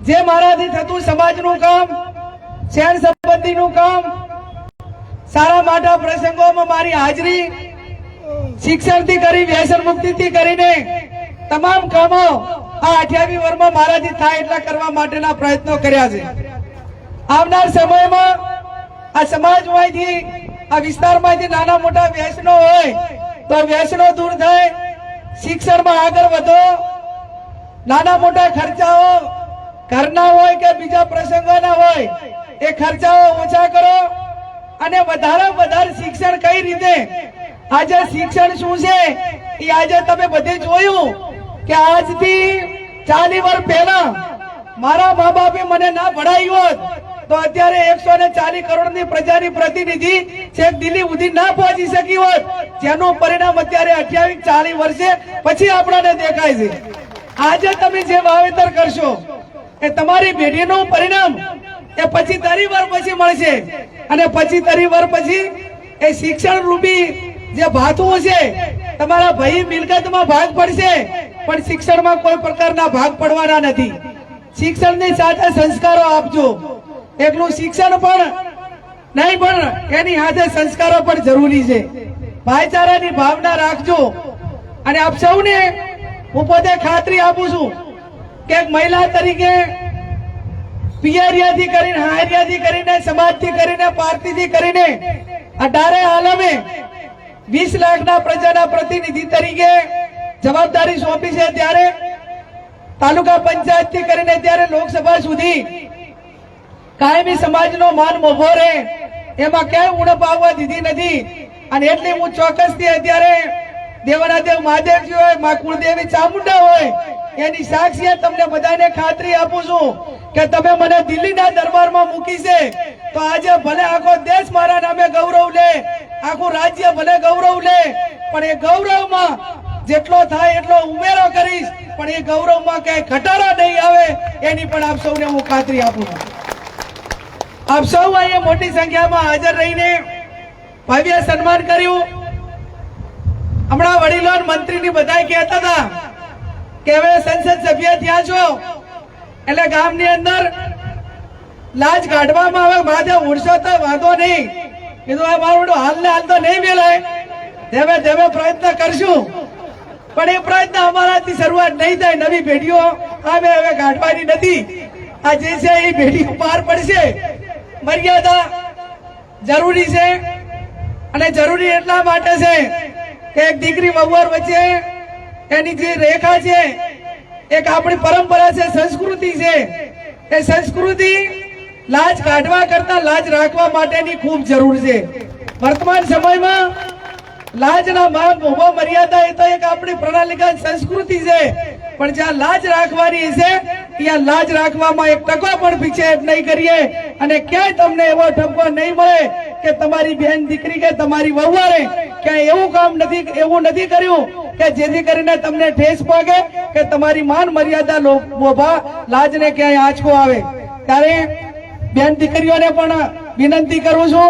જે મારાથી થતું સમાજનું કામ, શહેર સંબંધીનું કામ, સારા માટા પ્રસંગોમાં મારી હાજરી, શિક્ષણથી કરી વ્યસન મુક્તિથી કરીને તમામ કામો આ 28 વર્ષમાં મારાથી થાય એટલા કરવા માટેના પ્રયત્નો કર્યા છે. આવનાર સમયમાં આ સમાજમાંથી, આ વિસ્તારમાંથી નાના મોટા વ્યસનો હોય તો વ્યસનો દૂર થાય, શિક્ષણમાં આગળ વધો, નાના મોટા ખર્ચાઓ ઘરના હોય કે બીજા પ્રસંગોના હોય એ ખર્ચાઓ ઓછા કરો અને વધારે શિક્ષણ કઈ રીતે, આજે શિક્ષણ શું છે એ આજે તમે બધે જોયું કે આજથી 40 વર્ષ પહેલા મારા મા બાપે મને ના ભણાવી હોત તો અત્યારે 140 કરોડની પ્રજાની પ્રતિનિધિ છેક દિલ્હી સુધી ના પહોંચી શકી હોત, જેનું પરિણામ અત્યારે 28-40 વર્ષે પછી આપણને દેખાય છે. આજે તમે જે વાવેતર કરશો એ તમારી પેઢીનું પરિણામ એ 25-30 વર્ષ પછી મળશે અને 25-30 વર્ષ પછી એ શિક્ષણ રૂપી જે ભાથું છે તમારા ભાઈ મિલકતમાં ભાગ પડશે, પણ શિક્ષણમાં કોઈ પ્રકારના ભાગ પડવાના નથી. શિક્ષણની સાથે સંસ્કારો આપજો. એટલું શિક્ષણ પણ નહીં પણ એની સાથે સંસ્કારો પણ જરૂરી છે. ભાઈચારાની ભાવના રાખજો. અને આપ સૌને હું પોતે ખાતરી આપું છું કે એક મહિલા તરીકે પિયરિયાથી કરીને, હારિયાથી કરીને, સમાજથી કરીને, પાર્ટીથી કરીને 18 આલમે 20 લાખના પ્રજાના પ્રતિનિધિ તરીકે જવાબદારી સોંપી છે. ત્યારે તાલુકા પંચાયતથી કરીને ત્યારે લોકસભા સુધી કાયમી સમાજનો માન ઉભો રહે એમાં ક્યાંય ઉણપ આવવા દીધી નથી. અને એટલે હું ચોક્કસથી અત્યારે દેવાના મહાદેવજી હોય, મા કુળદેવી ચામુંડા હોય, એની સાક્ષીએ તમને બધાને ખાતરી આપું છું કે તમે મને દિલ્હીના દરબારમાં મૂકી છે તો આજે ભલે આખો દેશ મારા નામે ગૌરવ લે, આખું રાજ્ય ભલે ગૌરવ લે, પણ એ ગૌરવમાં જેટલો થાય એટલો ઉમેરો કરીશ, પણ એ ગૌરવમાં ક્યાંય ઘટાડો નહીં આવે એની પણ આપ સૌને હું ખાતરી આપું છું. આપ સૌ અહીંયા મોટી સંખ્યામાં હાજર રહીને ભવ્ય સન્માન કર્યું. હમણાં વડીલો મંત્રીની બધા કહેતા હતા કે હવે સંસદ સભ્ય થયા છો એટલે ગામની અંદર લાજ કાઢવામાં આવે, માથે ઉડશો તો વાંધો નહીં. કીધું આ મારું હાલ ને હાલ તો નહીં મેલાય, ધીમે ધીમે પ્રયત્ન કરશું, પણ એ પ્રયત્ન અમારાથી શરૂઆત નહીં થાય. નવી પેઢીઓ આવે હવે કાઢવાની નથી. આ જે છે એ પેઢીઓ પાર પડશે. મર્યાદા જરૂરી છે અને જરૂરી એટલા માટે છે કે એક દીકરી વહુવાર વચ્ચે એની જે રેખા છે, એક આપણી પરંપરા છે, સંસ્કૃતિ છે, એ સંસ્કૃતિ લાજ કાઢવા કરતા લાજ રાખવા માટેની ખૂબ જરૂર છે. વર્તમાન સમયમાં લાજના માપ ઉભો મર્યાદા એ તો એક આપણી પ્રણાલીગત સંસ્કૃતિ છે, પણ જ્યાં લાજ રાખવાની છે ત્યાં લાજ રાખવામાં એક ટકો પણ પીછેહટ નહીં કરીએ અને ક્યાંય તમને એવો ઠપકો નહીં મળે કે તમારી બેન દીકરી કે તમારી વહુવારે ક્યાંય એવું કામ નથી, એવું નથી કર્યું કે જેથી કરીને તમને ઠેસ પગે કે તમારી માન મર્યાદા લોભા લાજને ક્યાંય આંચકો આવે. ત્યારે બેન દીકરીઓને પણ વિનંતી કરું છું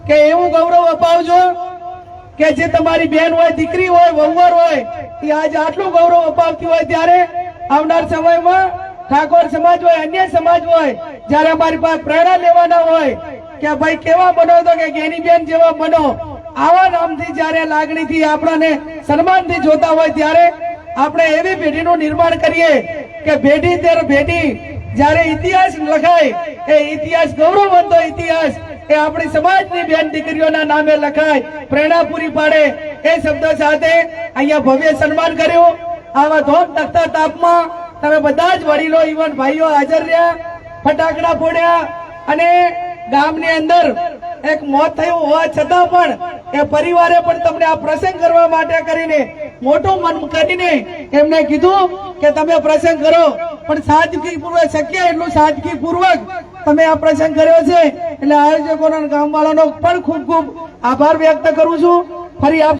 કે એવું ગૌરવ અપાવજો કે જે તમારી બેન હોય, દીકરી હોય, વહુવાર હોય એ આજે આટલું ગૌરવ અપાવતી હોય ત્યારે આવનાર સમયમાં ઠાકોર સમાજ હોય, અન્ય સમાજ હોય, જયારે અમારી પાસે પ્રેરણા લેવાના હોય કે ભાઈ કેવા બનો તો કે ગેનીબેન જેવા બનો, આવા નામથી જયારે લાગણીથી આપણને સન્માનથી જોતા હોય ત્યારે આપણે એવી પેઢીનું નિર્માણ કરીએ કે પેઢી દર પેઢી જયારે ઇતિહાસ લખાય એ ઇતિહાસ ગૌરવવંતો ઇતિહાસ એ આપણી સમાજની બેન દીકરીઓના નામે લખાય, પ્રેરણા પૂરી પાડે. એ શબ્દો સાથે અહીંયા ભવ્ય સન્માન કર્યું. આવા ધોમ તખતા તાપમાં તમે બધા જ વડીલો, ઇવન ભાઈઓ હાજર રહ્યા, ફટાકડા ફોડ્યા અને ગામની અંદર એક મોત થયું હોવા છતાં પણ એ પરિવારે પણ તમને આ પ્રસંગ કરવા માટે કરીને મોટું મન કરીને એમને કીધું કે તમે પ્રસંગ કરો, પણ સાદગીપૂર્વક શક્ય એટલું સાદગીપૂર્વક તમે આ પ્રસંગ કર્યો છે. એટલે આયોજકોના ગામવાળાનો પણ ખૂબ ખૂબ આભાર વ્યક્ત કરું છું. ફરી આપ